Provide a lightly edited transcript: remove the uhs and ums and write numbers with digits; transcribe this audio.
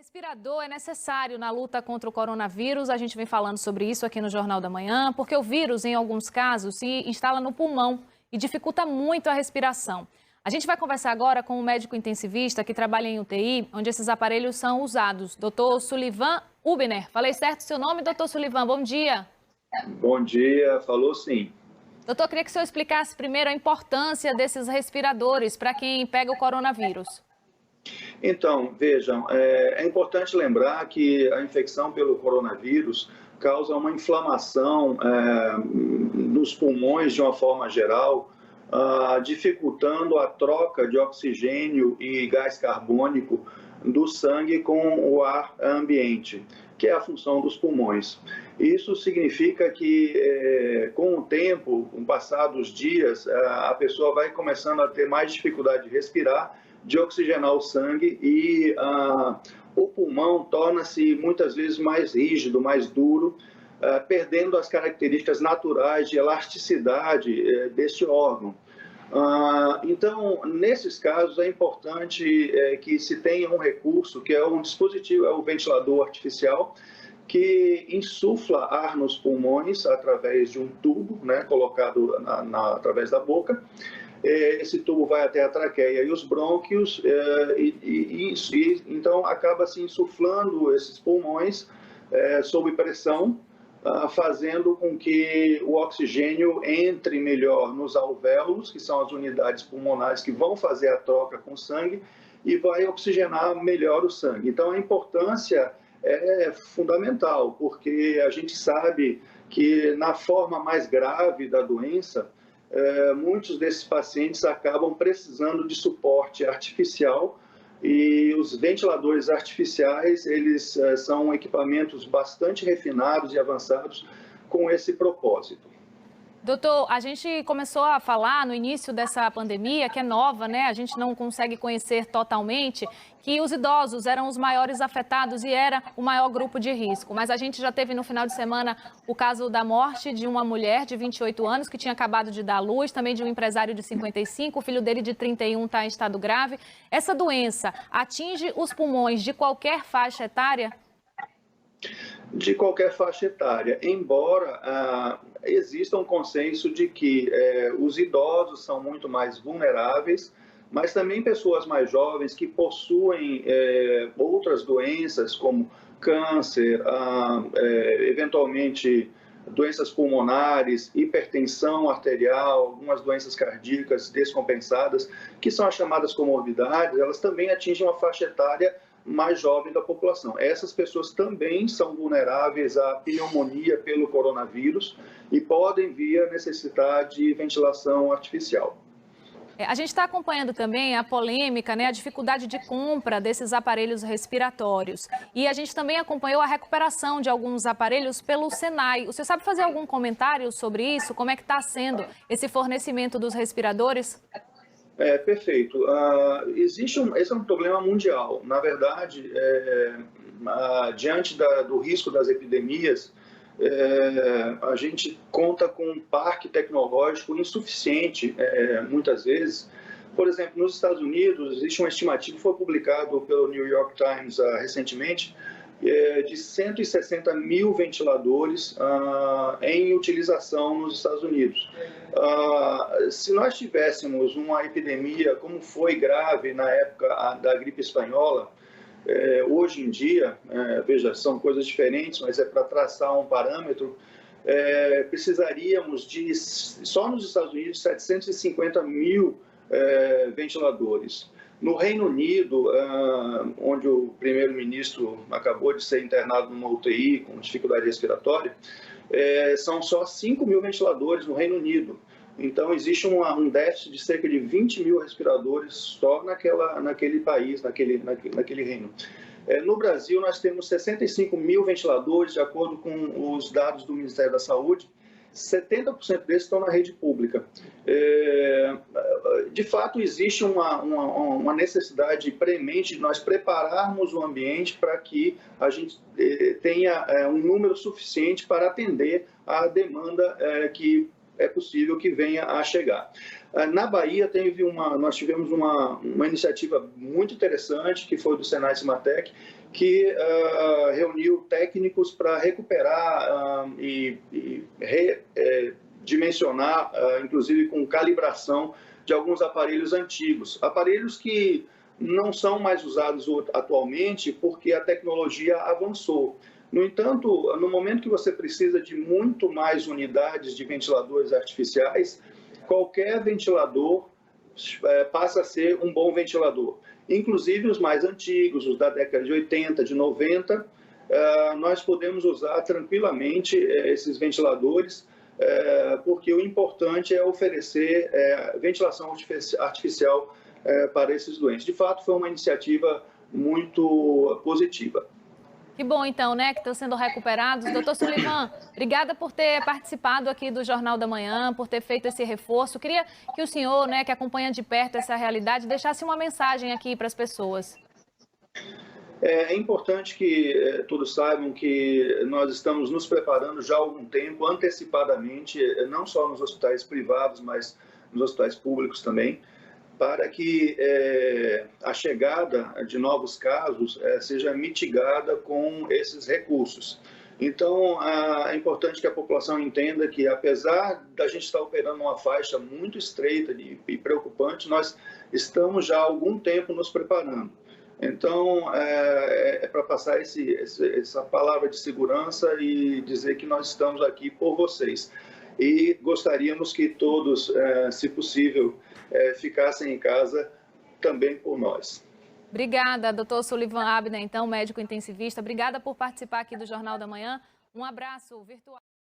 Respirador é necessário na luta contra o coronavírus. A gente vem falando sobre isso aqui no Jornal da Manhã, porque o vírus, em alguns casos, se instala no pulmão e dificulta muito a respiração. A gente vai conversar agora com um médico intensivista que trabalha em UTI, onde esses aparelhos são usados. Dr. Sullivan Huebner. Falei certo o seu nome, doutor Sullivan? Bom dia. Bom dia, falou sim. Doutor, queria que o senhor explicasse primeiro a importância desses respiradores para quem pega o coronavírus. Então, vejam, é importante lembrar que a infecção pelo coronavírus causa uma inflamação nos pulmões de uma forma geral, dificultando a troca de oxigênio e gás carbônico do sangue com o ar ambiente, que é a função dos pulmões. Isso significa que, com o tempo, com o passar dos dias, a pessoa vai começando a ter mais dificuldade de respirar, de oxigenar o sangue e o pulmão torna-se muitas vezes mais rígido, mais duro, perdendo as características naturais de elasticidade deste órgão. Então, nesses casos, é importante que se tenha um recurso, que é um dispositivo, é o ventilador artificial, que insufla ar nos pulmões através de um tubo, né, colocado através da boca. Esse tubo vai até a traqueia e os brônquios, então acaba se insuflando esses pulmões sob pressão, fazendo com que o oxigênio entre melhor nos alvéolos, que são as unidades pulmonares que vão fazer a troca com o sangue, e vai oxigenar melhor o sangue. Então, a importância é fundamental, porque a gente sabe que na forma mais grave da doença, muitos desses pacientes acabam precisando de suporte artificial, e os ventiladores artificiais, eles são equipamentos bastante refinados e avançados com esse propósito. Doutor, a gente começou a falar no início dessa pandemia, que é nova, né? A gente não consegue conhecer totalmente, que os idosos eram os maiores afetados e era o maior grupo de risco. Mas a gente já teve no final de semana o caso da morte de uma mulher de 28 anos que tinha acabado de dar à luz, também de um empresário de 55, o filho dele de 31 está em estado grave. Essa doença atinge os pulmões de qualquer faixa etária? De qualquer faixa etária, embora exista um consenso de que os idosos são muito mais vulneráveis, mas também pessoas mais jovens que possuem outras doenças como câncer, eventualmente doenças pulmonares, hipertensão arterial, algumas doenças cardíacas descompensadas, que são as chamadas comorbidades, elas também atingem uma faixa etária mais jovem da população. Essas pessoas também são vulneráveis à pneumonia pelo coronavírus e podem vir a necessitar de ventilação artificial. A gente está acompanhando também a polêmica, né, a dificuldade de compra desses aparelhos respiratórios. E a gente também acompanhou a recuperação de alguns aparelhos pelo Senai. O senhor sabe fazer algum comentário sobre isso? Como é que está sendo esse fornecimento dos respiradores? Perfeito. Esse é um problema mundial. Na verdade, diante do risco das epidemias, a gente conta com um parque tecnológico insuficiente, muitas vezes. Por exemplo, nos Estados Unidos, existe uma estimativa que foi publicado pelo New York Times recentemente, de 160 mil ventiladores em utilização nos Estados Unidos. Se nós tivéssemos uma epidemia como foi grave na época da gripe espanhola, hoje em dia, veja, são coisas diferentes, mas é para traçar um parâmetro, precisaríamos de, só nos Estados Unidos, 750 mil ventiladores. No Reino Unido, onde o primeiro-ministro acabou de ser internado numa UTI com dificuldade respiratória, são só 5 mil ventiladores no Reino Unido. Então, existe um déficit de cerca de 20 mil respiradores só naquele país, naquele reino. No Brasil, nós temos 65 mil ventiladores, de acordo com os dados do Ministério da Saúde. 70% desses estão na rede pública. De fato, existe uma necessidade premente de nós prepararmos o ambiente para que a gente tenha um número suficiente para atender a demanda que é possível que venha a chegar. Na Bahia, nós tivemos uma iniciativa muito interessante, que foi do Senai Cimatec, que reuniu técnicos para recuperar e redimensionar, inclusive com calibração de alguns aparelhos antigos. Aparelhos que não são mais usados atualmente porque a tecnologia avançou. No entanto, no momento que você precisa de muito mais unidades de ventiladores artificiais, qualquer ventilador passa a ser um bom ventilador. Inclusive os mais antigos, os da década de 80, de 90, nós podemos usar tranquilamente esses ventiladores, porque o importante é oferecer ventilação artificial para esses doentes. De fato, foi uma iniciativa muito positiva. Que bom, então, né, que estão sendo recuperados. Doutor Sullivan, obrigada por ter participado aqui do Jornal da Manhã, por ter feito esse reforço. Queria que o senhor, né, que acompanha de perto essa realidade, deixasse uma mensagem aqui para as pessoas. É importante que todos saibam que nós estamos nos preparando já há algum tempo, antecipadamente, não só nos hospitais privados, mas nos hospitais públicos também, para que a chegada de novos casos seja mitigada com esses recursos. Então, é importante que a população entenda que, apesar da gente estar operando uma faixa muito estreita e preocupante, nós estamos já há algum tempo nos preparando. Então, é para passar essa palavra de segurança e dizer que nós estamos aqui por vocês. E gostaríamos que todos, se possível, ficassem em casa também por nós. Obrigada, doutor Sullivan Abner, então, médico intensivista. Obrigada por participar aqui do Jornal da Manhã. Um abraço virtual.